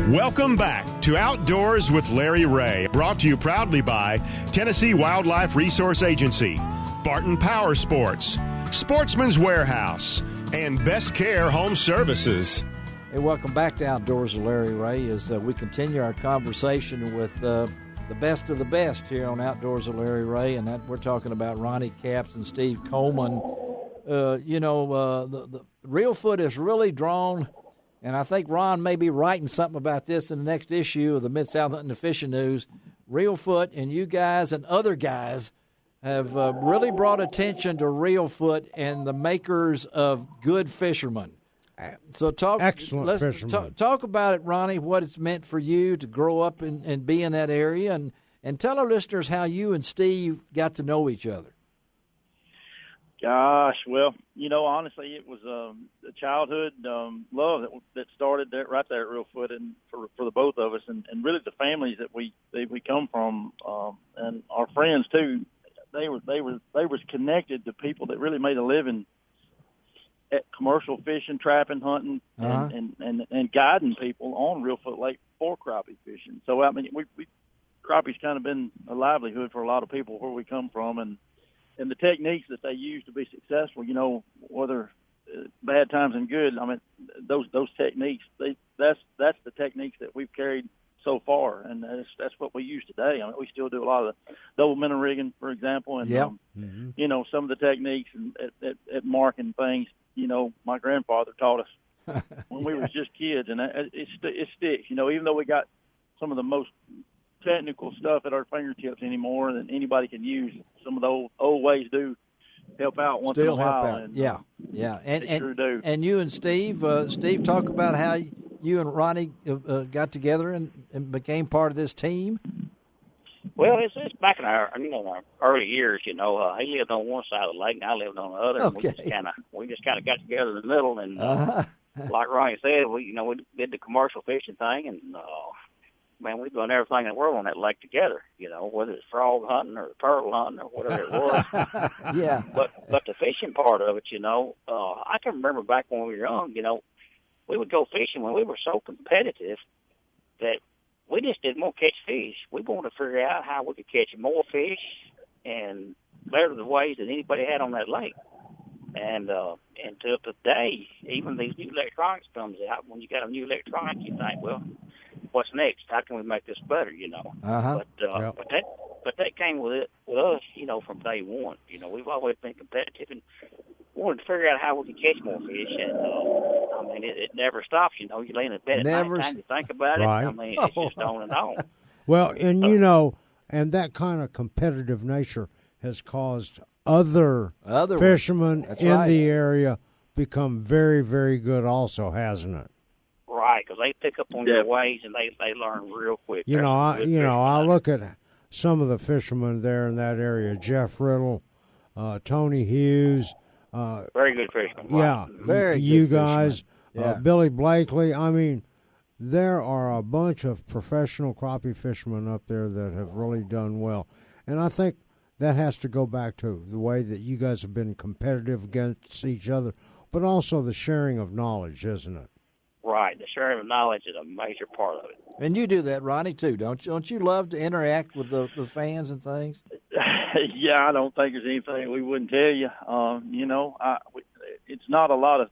Welcome back to Outdoors with Larry Ray, brought to you proudly by Tennessee Wildlife Resource Agency, Barton Power Sports, Sportsman's Warehouse, and Best Care Home Services. Hey, welcome back to Outdoors with Larry Ray as we continue our conversation with the best of the best here on Outdoors with Larry Ray, and that we're talking about Ronnie Capps and Steve Coleman. The Reelfoot is really drawn. And I think Ron may be writing something about this in the next issue of the Mid-South Hunting and Fishing News. Reelfoot and you guys and other guys have really brought attention to Reelfoot and the makers of good fishermen. So Excellent fishermen. Talk about it, Ronnie, what it's meant for you to grow up and be in that area, and tell our listeners how you and Steve got to know each other. Gosh, well, honestly, it was a childhood love that started there, right there at Reelfoot, and for the both of us, and really the families that we come from, and our friends too. They was connected to people that really made a living at commercial fishing, trapping, hunting, and guiding people on Reelfoot Lake for crappie fishing. So I mean, we crappie's kind of been a livelihood for a lot of people where we come from, and the techniques that they use to be successful, whether bad times and good, I mean, those techniques, that's the techniques that we've carried so far, and that's what we use today. I mean, we still do a lot of the double minnow rigging, for example, and some of the techniques and at marking things. My grandfather taught us when we was just kids, and it sticks. Even though we got some of the most technical stuff at our fingertips anymore than anybody can use, some of the old ways do help out once in a while. And, and you and Steve, talk about how you and Ronnie got together and became part of this team. Well, it's back in our early years. He lived on one side of the lake, and I lived on the other. Okay. And we just kind of got together in the middle, and like Ronnie said, we did the commercial fishing thing, and man, we've done everything in the world on that lake together. Whether it's frog hunting or pearl hunting or whatever it was. Yeah. But the fishing part of it, I can remember back when we were young. We would go fishing when we were so competitive that we just didn't want to catch fish. We wanted to figure out how we could catch more fish and better the ways that anybody had on that lake. And until today, even these new electronics comes out. When you got a new electronic, you think, well, what's next? How can we make this better? But that came with us, from day one. We've always been competitive and wanted to figure out how we could catch more fish. And it never stops. You lay in bed at night time, you think about right. it. I mean, it's just on and on. Well, and and that kind of competitive nature has caused other fishermen in the area become very, very good also, hasn't it? Right, because they pick up on their ways and they learn real quick. I look at some of the fishermen there in that area, Jeff Riddle, Tony Hughes. Very good fishermen. Yeah, very good you guys, Billy Blakely. I mean, there are a bunch of professional crappie fishermen up there that have really done well. And I think that has to go back to the way that you guys have been competitive against each other, but also the sharing of knowledge, isn't it? Right, the sharing of knowledge is a major part of it. And you do that, Ronnie, too, don't you? Don't you love to interact with the fans and things? Yeah, I don't think there's anything we wouldn't tell you. It's not a lot of.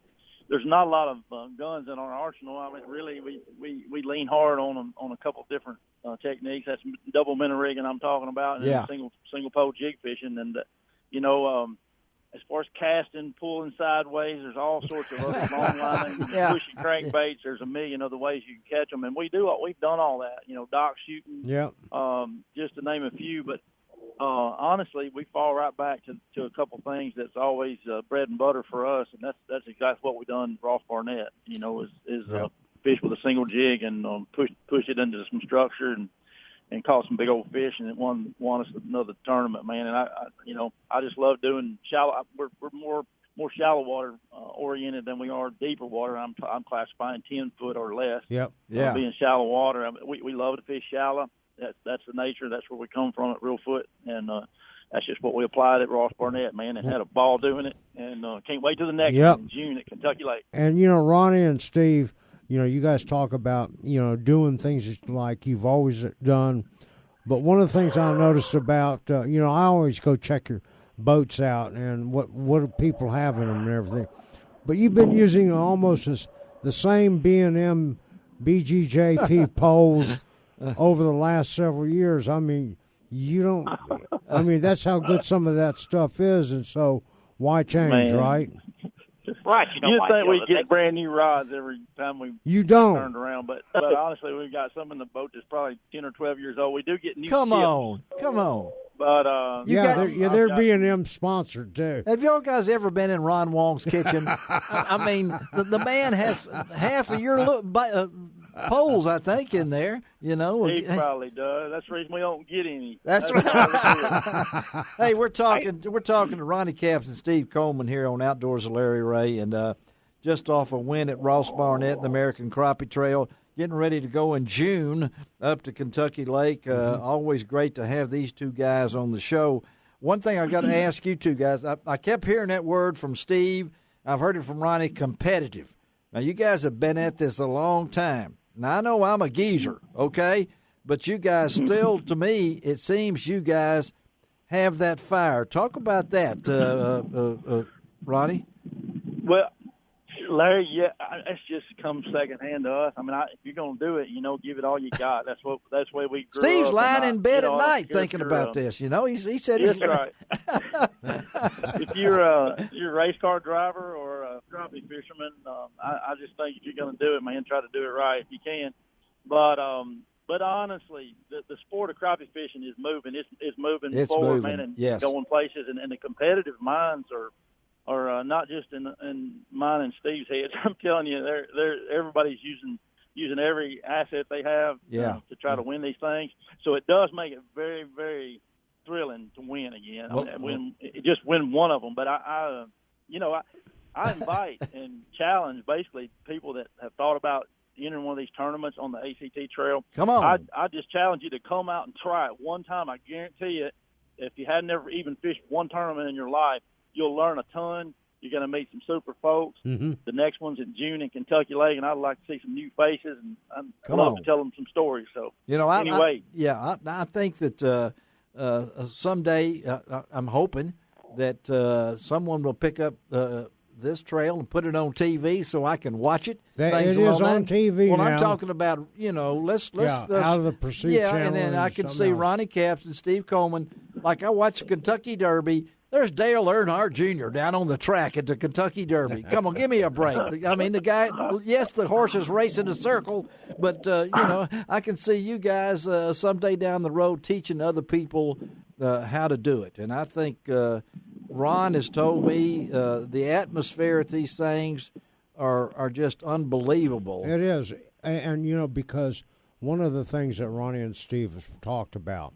There's not a lot of guns in our arsenal. I mean, really, we lean hard on a couple of different techniques. That's double minnow rigging I'm talking about, and single pole jig fishing, and as far as casting, pulling sideways, there's all sorts of other long line, pushing crankbaits. There's a million other ways you can catch them, and we've done all that. Dock shooting, just to name a few. But honestly, we fall right back to a couple things that's always bread and butter for us, and that's exactly what we done Ross Barnett. Is fish with a single jig and push it into some structure and caught some big old fish, and it won us another tournament, man. And I just love doing shallow. We're more shallow water oriented than we are deeper water. I'm classifying 10 foot or less. Yep. Yeah. Being shallow water, I mean, we love to fish shallow. That's the nature. That's where we come from at Reelfoot, and that's just what we applied at Ross Barnett, man, and had a ball doing it. And can't wait till the next one in June at Kentucky Lake. And Ronnie and Steve, you guys talk about, doing things like you've always done. But one of the things I noticed about, I always go check your boats out and what do people have in them and everything. But you've been using almost the same B&M BGJP poles over the last several years. I mean, that's how good some of that stuff is, and so why change, right? Right, you think we get brand new rods every time we turned around, but honestly, we've got some in the boat that's probably 10 or 12 years old. We do get new. Come on. But they're B&M sponsored too. Have y'all guys ever been in Ron Wong's kitchen? I mean, the man has half of your poles, I think, in there. He probably does. That's the reason we don't get any. That's right. Hey, we're talking to Ronnie Capps and Steve Coleman here on Outdoors with Larry Ray, and just off a win at Ross Barnett, the American Crappie Trail. Getting ready to go in June up to Kentucky Lake. Always great to have these two guys on the show. One thing I got to ask you two guys, I kept hearing that word from Steve. I've heard it from Ronnie, competitive. Now, you guys have been at this a long time. Now, I know I'm a geezer, okay? But you guys still, to me, it seems you guys have that fire. Talk about that, Ronnie. Well, Larry, that's just come secondhand to us. I mean, if you're gonna do it, give it all you got. That's the way we grew Steve's up. lying in bed at night thinking about this. He said that's right. If you're a race car driver or a crappie fisherman, I just think if you're gonna do it, man, try to do it right if you can. But honestly, the sport of crappie fishing is moving. It's moving forward, man, and going places. And the competitive minds are not just in mine and Steve's heads. I'm telling you, everybody's using every asset they have to try to win these things. So it does make it very, very thrilling to win again. Just win one of them. But I invite and challenge basically people that have thought about entering one of these tournaments on the ACT Trail. Come on. I just challenge you to come out and try it one time. I guarantee it. If you had never even fished one tournament in your life, you'll learn a ton. You're going to meet some super folks. Mm-hmm. The next one's in June in Kentucky Lake, and I'd like to see some new faces, and I'd love to tell them some stories. So, anyway. I think that someday I'm hoping that someone will pick up this trail and put it on TV so I can watch it. It is on TV now. Well, I'm talking about, let's out of the Pursuit Channel. And then I can see Ronnie Capps and Steve Coleman. Like I watch the Kentucky Derby. There's Dale Earnhardt Jr. down on the track at the Kentucky Derby. Come on, give me a break. I mean, the guy, yes, the horses race in a circle, but, I can see you guys someday down the road teaching other people how to do it. And I think Ron has told me the atmosphere at these things are just unbelievable. It is. And because one of the things that Ronnie and Steve have talked about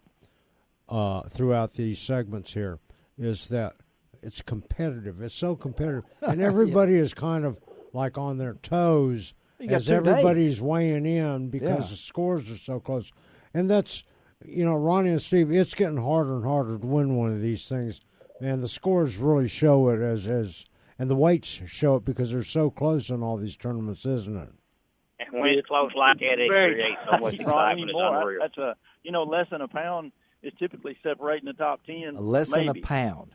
throughout these segments here is that it's competitive. It's so competitive. And everybody is kind of like on their toes as everybody's weighing in because the scores are so close. And that's, Ronnie and Steve, it's getting harder and harder to win one of these things. And the scores really show it and the weights show it because they're so close in all these tournaments, isn't it? And when it's close like that, it creates so much excitement. It's unreal. That's less than a pound. It's typically separating the top 10. Less than a pound,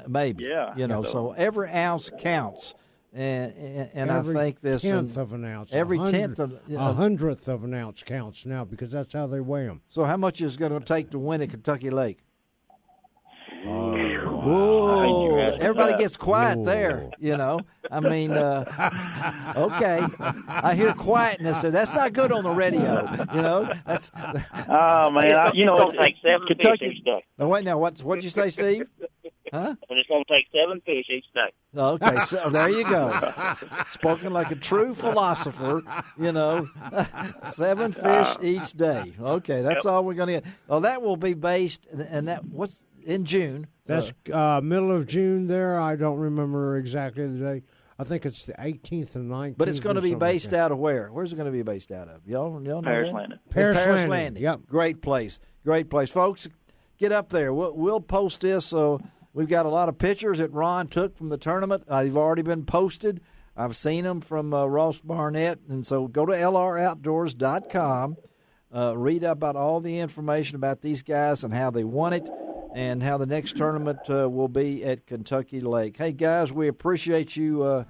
maybe. Yeah. So every ounce counts, and every I think this tenth of an ounce, every tenth of a hundredth of an ounce counts now because that's how they weigh them. So how much is it going to take to win at Kentucky Lake? Whoa! Everybody gets quiet there. I mean, okay. I hear quietness. So that's not good on the radio. That's. Oh man! It's going to take 7 fish each day. No, wait. Now, what'd you say, Steve? Huh? And it's going to take 7 fish each day. Okay, so there you go. Spoken like a true philosopher. 7 fish each day. Okay, that's all we're going to get. Well, that will be based, and what's in June. That's middle of June there. I don't remember exactly the date. I think it's the 18th and 19th. But it's going to be based out of where? Where's it going to be based out of? Y'all know Paris Landing. Paris Landing. Yep. Great place. Folks, get up there. We'll post this. So we've got a lot of pictures that Ron took from the tournament. They've already been posted. I've seen them from Ross Barnett, and so go to lroutdoors.com. Read about all the information about these guys and how they won it and how the next tournament will be at Kentucky Lake. Hey, guys, we appreciate you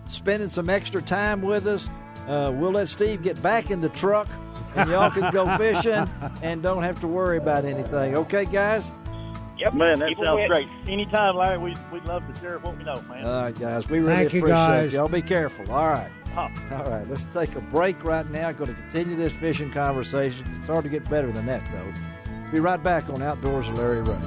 spending some extra time with us. We'll let Steve get back in the truck, and y'all can go fishing and don't have to worry about anything. Okay, guys? Yep, man, that sounds great. Anytime, Larry, we'd love to share what we know, man. All right, guys, we really appreciate you. Y'all be careful. All right. Huh. All right, let's take a break right now. Going to continue this fishing conversation. It's hard to get better than that, though. Be right back on Outdoors with Larry Ray.